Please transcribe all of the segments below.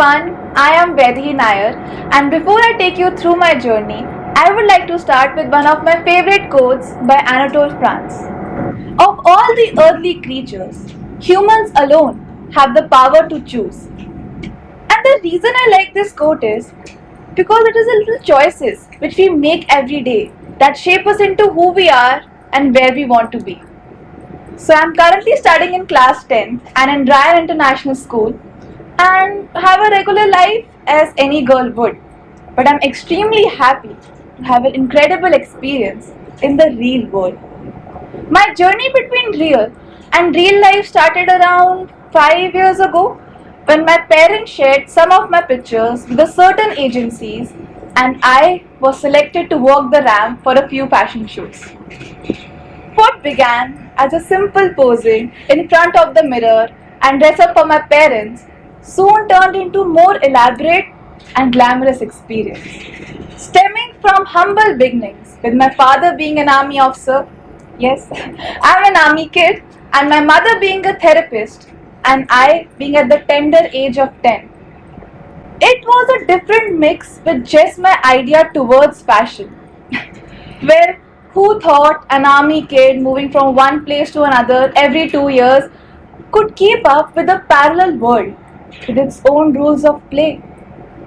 everyone, I am Vaidehi Nair, and before I take you through my journey, I would like to start with one of my favorite quotes by Anatole France. Of all the earthly creatures, humans alone have the power to choose. And the reason I like this quote is because it is the little choices which we make every day that shape us into who we are and where we want to be. So I'm currently studying in class 10 and in Ryan International School and have a regular life as any girl would. But I'm extremely happy to have an incredible experience in the real world. My journey between real and real life started around 5 years ago when my parents shared some of my pictures with certain agencies and I was selected to walk the ramp for a few fashion shoots. What began as a simple posing in front of the mirror and dress up for my parents soon turned into more elaborate and glamorous experience. Stemming from humble beginnings, with my father being an army officer, yes, I'm an army kid, and my mother being a therapist, and I being at the tender age of 10. It was a different mix with just my idea towards fashion. Where who thought an army kid moving from one place to another every 2 years could keep up with a parallel world with its own rules of play?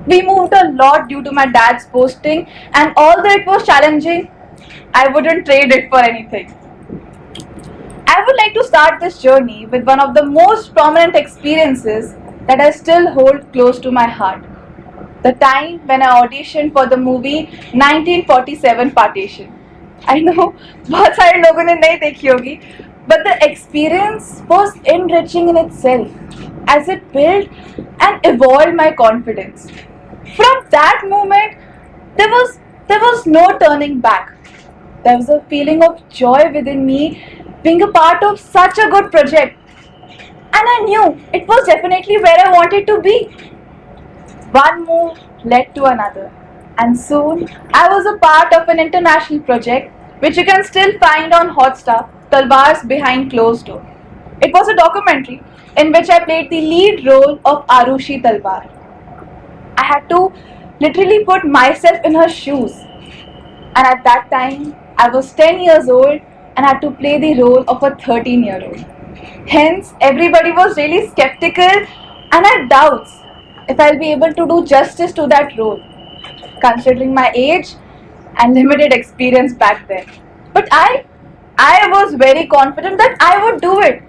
We moved a lot due to my dad's posting, and although it was challenging, I wouldn't trade it for anything. I would like to start this journey with one of the most prominent experiences that I still hold close to my heart. The time when I auditioned for the movie 1947 Partition. I know बहुत सारे लोगों ने नहीं देखी होगी, but the experience was enriching in itself as it built and evolved my confidence. From that moment, there was no turning back. There was a feeling of joy within me being a part of such a good project, and I knew it was definitely where I wanted to be. One move led to another, and soon I was a part of an international project which you can still find on Hotstar, Talwars Behind Closed Door. It was a documentary in which I played the lead role of Arushi Talwar. I had to literally put myself in her shoes, and at that time I was 10 years old and had to play the role of a 13-year-old. Hence, everybody was really skeptical and had doubts if I'll be able to do justice to that role, considering my age and limited experience back then. But I was very confident that I would do it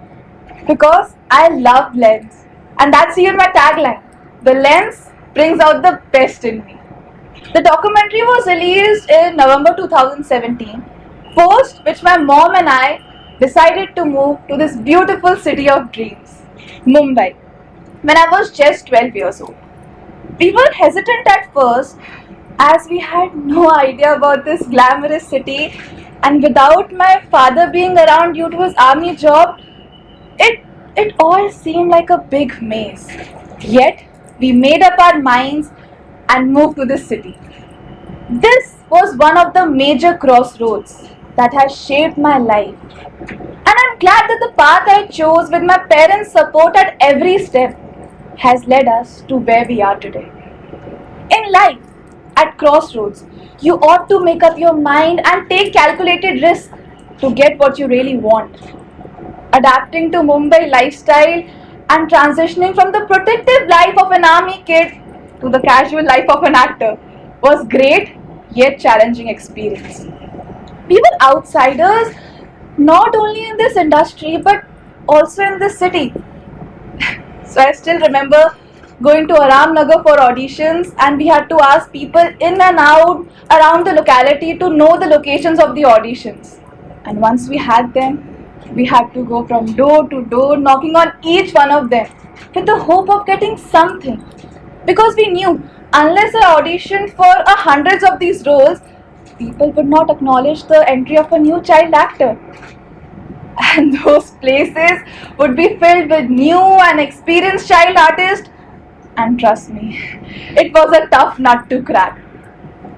because I love lens, and that's even my tagline. The lens brings out the best in me. The documentary was released in November 2017, post which my mom and I decided to move to this beautiful city of dreams, Mumbai, when I was just 12 years old. We were hesitant at first as we had no idea about this glamorous city, and without my father being around due to his army job, it all seemed like a big maze. Yet, we made up our minds and moved to this city. This was one of the major crossroads that has shaped my life. And I'm glad that the path I chose with my parents' support at every step has led us to where we are today. In life, at crossroads, you ought to make up your mind and take calculated risks to get what you really want. Adapting to Mumbai lifestyle and transitioning from the protective life of an army kid to the casual life of an actor was great yet challenging experience. We were outsiders not only in this industry but also in this city. So I still remember going to Aramnagar for auditions, and we had to ask people in and out around the locality to know the locations of the auditions. And once we had them, we had to go from door to door knocking on each one of them with the hope of getting something. Because we knew unless I auditioned for hundreds of these roles, people would not acknowledge the entry of a new child actor. And those places would be filled with new and experienced child artists. And trust me, it was a tough nut to crack.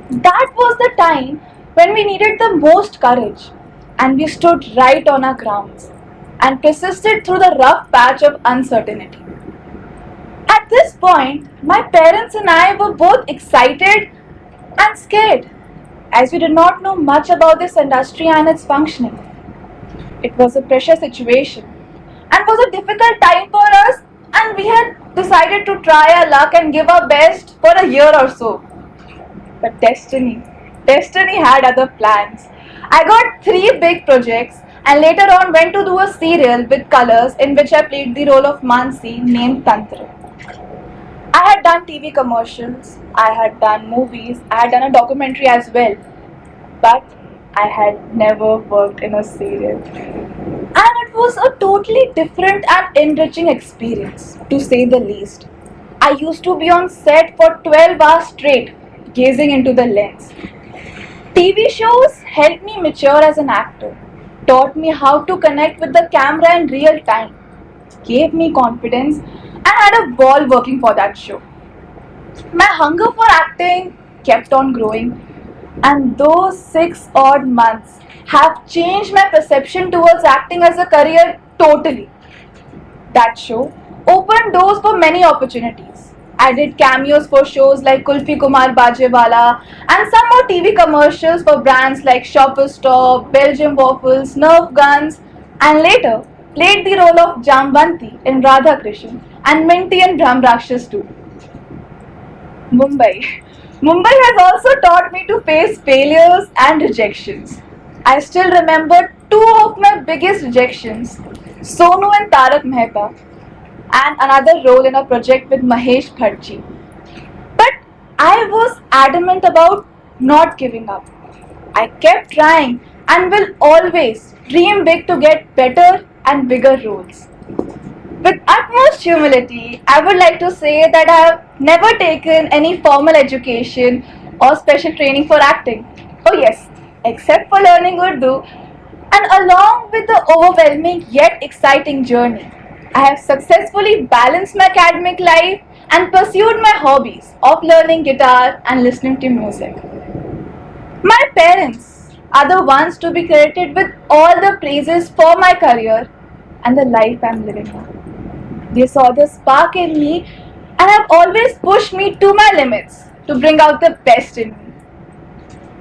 That was the time when we needed the most courage, and we stood right on our grounds and persisted through the rough patch of uncertainty. At At this point, my parents and I were both excited and scared, as we did not know much about this industry and its functioning. It was a pressure situation and was a difficult time for us, and we had decided to try our luck and give our best for a year or so. But destiny had other plans. I got three big projects and later on went to do a serial with colors in which I played the role of Mansi named Tantra. I had done TV commercials, I had done movies, I had done a documentary as well, but I had never worked in a serial. And it was a totally different and enriching experience, to say the least. I used to be on set for 12 hours straight, gazing into the lens. TV shows helped me mature as an actor, taught me how to connect with the camera in real time, gave me confidence, and had a ball working for that show. My hunger for acting kept on growing, and those 6 odd months have changed my perception towards acting as a career totally. That show opened doors for many opportunities. I did cameos for shows like Kulfi Kumar Bajewala and some more TV commercials for brands like Shoppers Stop, Belgium Waffles, Nerf Guns, and later played the role of Jambanti in Radha Krishan and Minty in Brahmrakshas too. Mumbai. Mumbai has also taught me to face failures and rejections. I still remember two of my biggest rejections, Sonu and Tarak Mehta, and another role in a project with Mahesh Bhattji. But I was adamant about not giving up. I kept trying and will always dream big to get better and bigger roles. With utmost humility, I would like to say that I have never taken any formal education or special training for acting. Oh, yes, except for learning Urdu, and along with the overwhelming yet exciting journey, I have successfully balanced my academic life and pursued my hobbies of learning guitar and listening to music. My parents are the ones to be credited with all the praises for my career and the life I'm living now. They saw the spark in me and have always pushed me to my limits to bring out the best in me.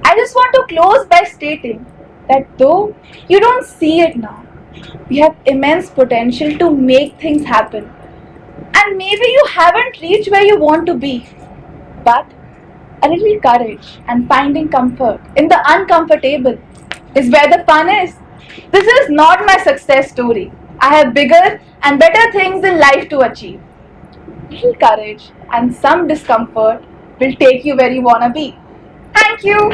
I just want to close by stating that though you don't see it now, we have immense potential to make things happen. And maybe you haven't reached where you want to be, but a little courage and finding comfort in the uncomfortable is where the fun is. This is not my success story. I have bigger and better things in life to achieve. Little courage and some discomfort will take you where you want to be. Thank you.